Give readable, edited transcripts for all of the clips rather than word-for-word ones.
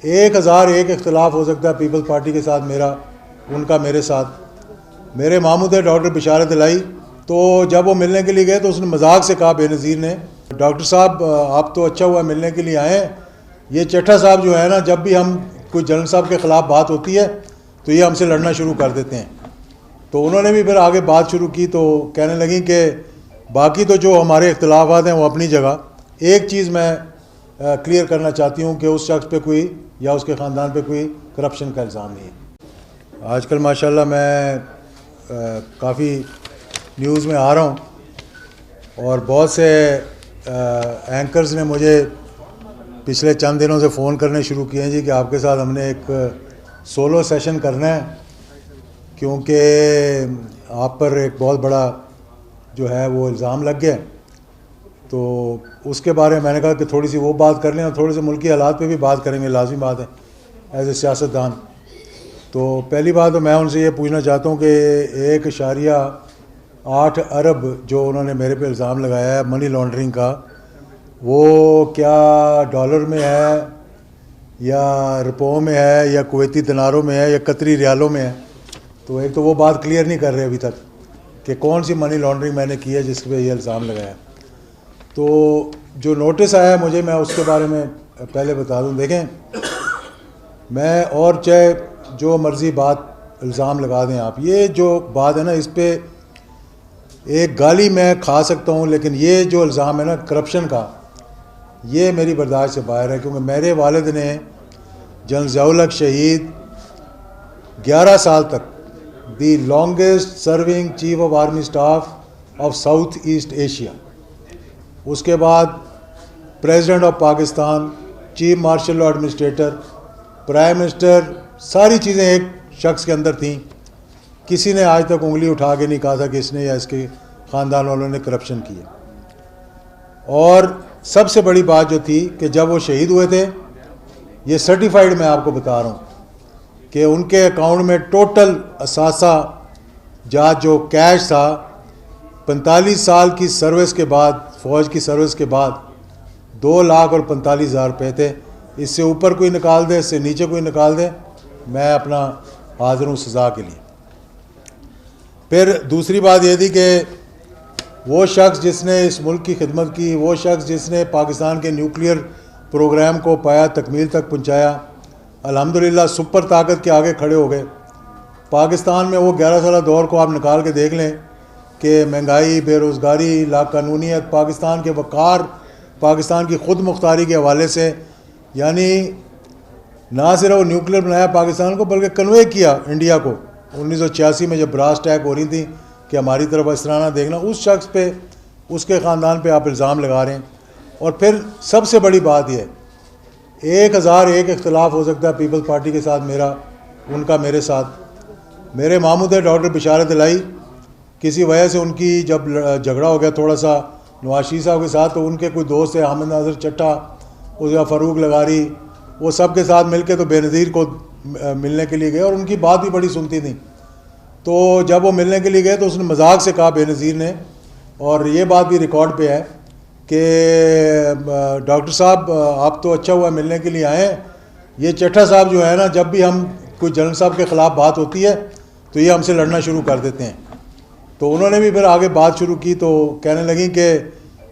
1001 اختلاف ہو سکتا ہے پیپلز پارٹی کے ساتھ میرا، ان کا میرے ساتھ. میرے ماموں تھے ڈاکٹر بشارت الہی، تو جب وہ ملنے کے لیے گئے تو اس نے مذاق سے کہا بے نظیر نے، ڈاکٹر صاحب آپ تو اچھا ہوا ملنے کے لیے آئے ہیں، یہ چٹھا صاحب جو ہے نا، جب بھی ہم کوئی جنرل صاحب کے خلاف بات ہوتی ہے تو یہ ہم سے لڑنا شروع کر دیتے ہیں. تو انہوں نے بھی پھر آگے بات شروع کی، تو کہنے لگیں کہ باقی تو جو ہمارے اختلافات ہیں وہ اپنی جگہ، ایک چیز میں کلیئر کرنا چاہتی ہوں کہ اس شخص پہ کوئی یا اس کے خاندان پہ کوئی کرپشن کا الزام نہیں ہے. آج کل ماشاءاللہ میں کافی نیوز میں آ رہا ہوں، اور بہت سے اینکرز نے مجھے پچھلے چند دنوں سے فون کرنے شروع کیے ہیں جی کہ آپ کے ساتھ ہم نے ایک سولو سیشن کرنا ہے، کیونکہ آپ پر ایک بہت بڑا جو ہے وہ الزام لگ گیا. تو اس کے بارے میں نے کہا کہ تھوڑی سی وہ بات کر لیں اور تھوڑے سے ملکی حالات پہ بھی بات کریں گے، لازمی بات ہے ایز اے سیاستدان. تو پہلی بات تو میں ان سے یہ پوچھنا چاہتا ہوں کہ 1.8 ارب جو انہوں نے میرے پہ الزام لگایا ہے منی لانڈرنگ کا، وہ کیا ڈالر میں ہے یا روپوں میں ہے یا کویتی دیناروں میں ہے یا قطری ریالوں میں ہے؟ تو ایک تو وہ بات کلیئر نہیں کر رہے ابھی تک کہ کون سی منی لانڈرنگ میں نے کی ہے جس پہ یہ الزام لگایا. تو جو نوٹس آیا ہے مجھے، میں اس کے بارے میں پہلے بتا دوں. دیکھیں، میں اور چاہے جو مرضی بات الزام لگا دیں آپ، یہ جو بات ہے نا، اس پہ ایک گالی میں کھا سکتا ہوں، لیکن یہ جو الزام ہے نا کرپشن کا، یہ میری برداشت سے باہر ہے. کیونکہ میرے والد نے جنرل ضیاء الحق شہید 11 سال تک the longest serving chief of army staff of South East Asia, اس کے بعد president of Pakistan, chief martial law administrator, prime minister, ساری چیزیں ایک شخص کے اندر تھیں. کسی نے آج تک انگلی اٹھا کے نہیں کہا تھا کہ اس نے یا اس کے خاندان والوں نے کرپشن کی ہے. اور سب سے بڑی بات جو تھی کہ جب وہ شہید ہوئے تھے، یہ سرٹیفائیڈ میں آپ کو بتا رہا ہوں کہ ان کے اکاؤنٹ میں ٹوٹل اثاثہ جات جو کیش تھا 45 سال کی سروس کے بعد، فوج کی سروس کے بعد 2,45,000 روپے تھے. اس سے اوپر کوئی نکال دے، اس سے نیچے کوئی نکال دے، میں اپنا حاضر ہوں سزا کے لیے. پھر دوسری بات یہ تھی کہ وہ شخص جس نے اس ملک کی خدمت کی، وہ شخص جس نے پاکستان کے نیوکلیئر پروگرام کو پایا تکمیل تک پہنچایا، الحمدللہ سپر طاقت کے آگے کھڑے ہو گئے. پاکستان میں وہ 11 سالہ دور کو آپ نکال کے دیکھ لیں کہ مہنگائی، بے روزگاری، لاقانونیت، پاکستان کے وقار، پاکستان کی خود مختاری کے حوالے سے، یعنی نہ صرف وہ نیوکلیئر بنایا پاکستان کو بلکہ کنوے کیا انڈیا کو. 1986 میں جب براس اٹیک ہو رہی تھی کہ ہماری طرف اس طرح نہ دیکھنا، اس شخص پہ، اس کے خاندان پہ آپ الزام لگا رہے ہیں. اور پھر سب سے بڑی بات یہ ہے، 1001 اختلاف ہو سکتا ہے پیپلز پارٹی کے ساتھ میرا، ان کا میرے ساتھ. میرے ماموں تھے ڈاکٹر بشارت الہی، کسی وجہ سے ان کی جب جھگڑا ہو گیا تھوڑا سا نواز شریف صاحب کے ساتھ، تو ان کے کوئی دوست ہیں حامد ناظر چٹھا، اس کا فاروق لغاری، وہ سب کے ساتھ مل کے تو بے نظیر کو ملنے کے لیے گئے، اور ان کی بات بھی بڑی سنتی تھی. تو جب وہ ملنے کے لیے گئے تو اس نے مذاق سے کہا بے نظیر نے، اور یہ بات بھی ریکارڈ پہ ہے کہ ڈاکٹر صاحب آپ تو اچھا ہوا ملنے کے لیے آئے ہیں، یہ چٹھا صاحب جو ہے نا، جب بھی ہم کوئی جنرل صاحب کے خلاف بات ہوتی ہے تو یہ ہم سے لڑنا شروع کر دیتے ہیں. تو انہوں نے بھی پھر آگے بات شروع کی، تو کہنے لگیں کہ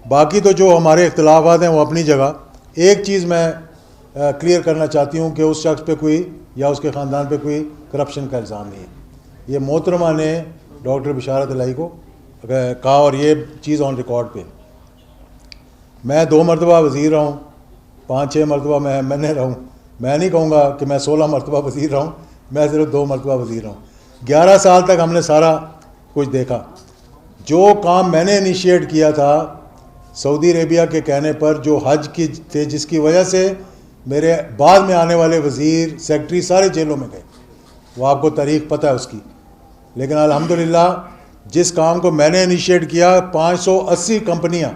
باقی تو جو ہمارے اختلافات ہیں وہ اپنی جگہ، ایک چیز میں کلیئر کرنا چاہتی ہوں کہ اس شخص پہ کوئی یا اس کے خاندان پہ کوئی کرپشن کا الزام نہیں ہے. یہ محترمہ نے ڈاکٹر بشارت الہی کو کہا، اور یہ چیز آن ریکارڈ پہ. میں 2 مرتبہ وزیر رہا ہوں، 5-6 مرتبہ میں نے رہا ہوں. میں نہیں کہوں گا کہ میں 16 مرتبہ وزیر رہا ہوں، میں صرف 2 مرتبہ وزیر رہا ہوں. 11 سال تک ہم نے سارا کچھ دیکھا. جو کام میں نے انیشیٹ کیا تھا سعودی عربیہ کے کہنے پر، جو حج کی تھے، جس کی وجہ سے میرے بعد میں آنے والے وزیر، سیکٹری سارے جیلوں میں گئے، وہ آپ کو تاریخ پتہ ہے اس کی. لیکن الحمدللہ جس کام کو میں نے انیشیٹ کیا، 580 کمپنیاں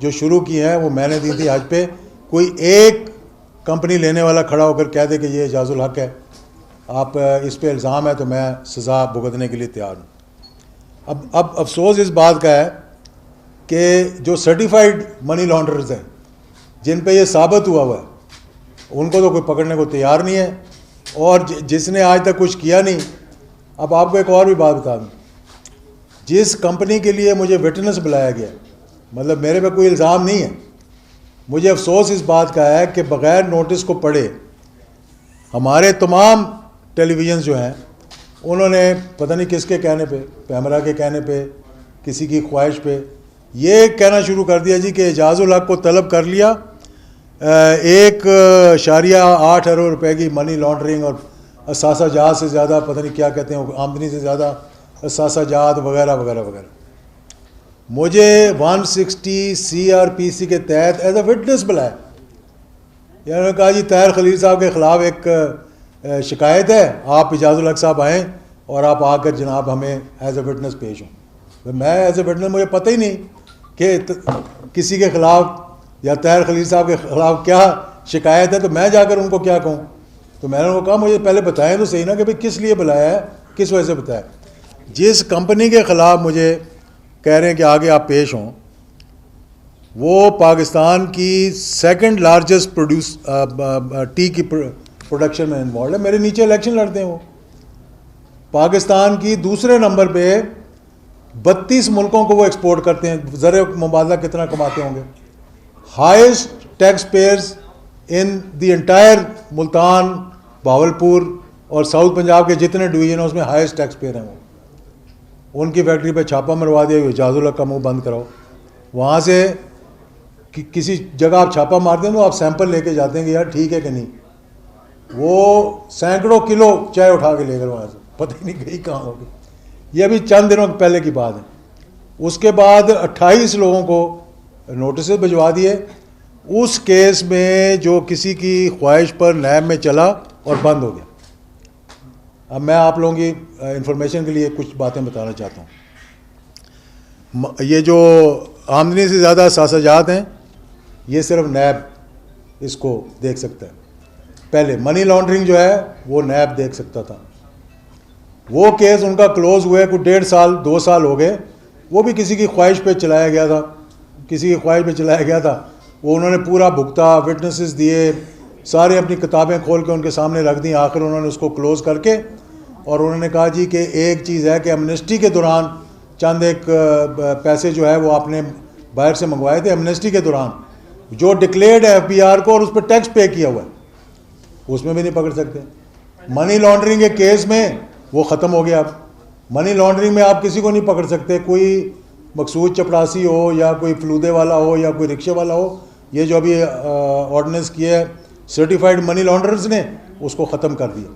جو شروع کی ہیں وہ میں نے دی تھی حج پہ. کوئی ایک کمپنی لینے والا کھڑا ہو کر کہہ دے کہ یہ اعجاز الحق ہے، آپ اس پہ الزام ہے، تو میں سزا بھگتنے کے لیے تیار ہوں. اب افسوس اس بات کا ہے کہ جو سرٹیفائیڈ منی لانڈررز ہیں، جن پہ یہ ثابت ہوا ہے ان کو تو کوئی پکڑنے کو تیار نہیں ہے، اور جس نے آج تک کچھ کیا نہیں. اب آپ کو ایک اور بھی بات بتا دوں، جس کمپنی کے لیے مجھے وٹنس بلایا گیا، مطلب میرے پہ کوئی الزام نہیں ہے، مجھے افسوس اس بات کا ہے کہ بغیر نوٹس کو پڑھے ہمارے تمام ٹیلی ویژنز جو ہیں انہوں نے پتہ نہیں کس کے کہنے پہ، پیمرا کے کہنے پہ، کسی کی خواہش پہ یہ کہنا شروع کر دیا جی کہ اعجاز الحق کو طلب کر لیا 1.8 ارب روپے کی منی لانڈرنگ اور اثاثہ جات سے زیادہ، پتہ نہیں کیا کہتے ہیں، آمدنی سے زیادہ اثاثہ جات وغیرہ وغیرہ وغیرہ. مجھے 160 CRPC کے تحت ایز اے وٹنس بلایا. انہوں نے کہا جی طاہر خلیل صاحب کے خلاف ایک شکایت ہے، آپ اعجاز الحق صاحب آئیں اور آپ آ کر جناب ہمیں ایز اے وٹنس پیش ہوں. میں ایز اے وٹنس، مجھے پتہ ہی نہیں کہ کسی کے خلاف یا طاہر خلیل صاحب کے خلاف کیا شکایت ہے، تو میں جا کر ان کو کیا کہوں. تو میں نے ان کو کہا مجھے پہلے بتائیں تو صحیح نا کہ بھئی کس لیے بلایا ہے، کس وجہ سے بتایا. جس کمپنی کے خلاف مجھے کہہ رہے ہیں کہ آگے آپ پیش ہوں، وہ پاکستان کی 2nd لارجسٹ ٹی کی پروڈکشن میں انوالوڈ ہے. میرے نیچے الیکشن لڑتے ہیں. وہ پاکستان کی دوسرے نمبر پہ 32 ملکوں کو وہ ایکسپورٹ کرتے ہیں. زر مبادلہ کتنا کماتے ہوں گے. Highest tax payers in the entire Multan, Bahawalpur اور ساؤتھ پنجاب کے جتنے ڈویژن ہیں اس میں ہائیسٹ ٹیکس پیئر ہیں. وہ ان کی فیکٹری پہ چھاپہ مروا دیا، اعجاز الحق کا منہ بند کراؤ. وہاں سے کسی جگہ آپ چھاپہ مارتے ہیں تو آپ سیمپل لے کے جاتے ہیں کہ یار ٹھیک ہے کہ نہیں. وہ سینکڑوں کلو چائے اٹھا کے لے کر وہاں سے پتہ ہی نہیں گئی کہاں ہوگی. یہ ابھی چند دنوں پہلے کی بات ہے. اس کے بعد 28 لوگوں کو نوٹسز بھجوا دیے. اس کیس میں جو کسی کی خواہش پر نیب میں چلا اور بند ہو گیا. اب میں آپ لوگوں کی انفارمیشن کے لیے کچھ باتیں بتانا چاہتا ہوں. یہ جو آمدنی سے زیادہ اثاثہ جات ہیں یہ صرف نیب اس کو دیکھ سکتا ہے. پہلے منی لانڈرنگ جو ہے وہ نیب دیکھ سکتا تھا. وہ کیس ان کا کلوز ہوئے کوئی 1.5 سال 2 سال ہو گئے. وہ بھی کسی کی خواہش پہ چلایا گیا تھا، کسی کی خواہش پہ چلایا گیا تھا. وہ انہوں نے پورا بھگتا، وٹنسز دیے، سارے اپنی کتابیں کھول کے ان کے سامنے رکھ دیں. آخر انہوں نے اس کو کلوز کر کے اور انہوں نے کہا جی کہ ایک چیز ہے کہ ایمنسٹی کے دوران چند ایک پیسے جو ہے وہ آپ نے باہر سے منگوائے تھے. ایمنسٹی کے دوران جو ڈکلیئرڈ ہے FBR کو اور اس پہ ٹیکس پے کیا ہوا ہے اس میں بھی نہیں پکڑ سکتے. منی لانڈرنگ کے کیس میں وہ ختم ہو گیا. اب منی لانڈرنگ میں آپ کسی کو نہیں پکڑ سکتے، کوئی مقصود چپڑاسی ہو یا کوئی فلودے والا ہو یا کوئی رکشے والا ہو. یہ جو ابھی آرڈیننس کیا ہے سرٹیفائڈ منی لانڈررز نے اس کو ختم کر دیا.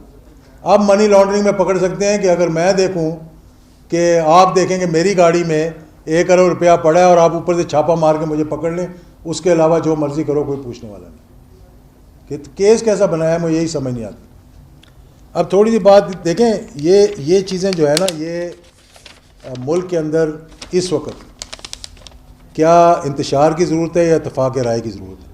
اب منی لانڈرنگ میں پکڑ سکتے ہیں کہ اگر میں دیکھوں کہ آپ دیکھیں کہ میری گاڑی میں 1 ارب روپیہ پڑا ہے اور آپ اوپر سے چھاپا مار کے مجھے پکڑ لیں، اس کے علاوہ جو مرضی کرو کوئی پوچھنے والا نہیں. کہ کیس کیسا بنایا ہے مجھے یہی سمجھ نہیں آتی. اب تھوڑی سی بات دیکھیں، یہ چیزیں جو ہے نا، یہ ملک کے اندر اس وقت کیا انتشار کی ضرورت ہے یا اتفاق رائے کی ضرورت ہے؟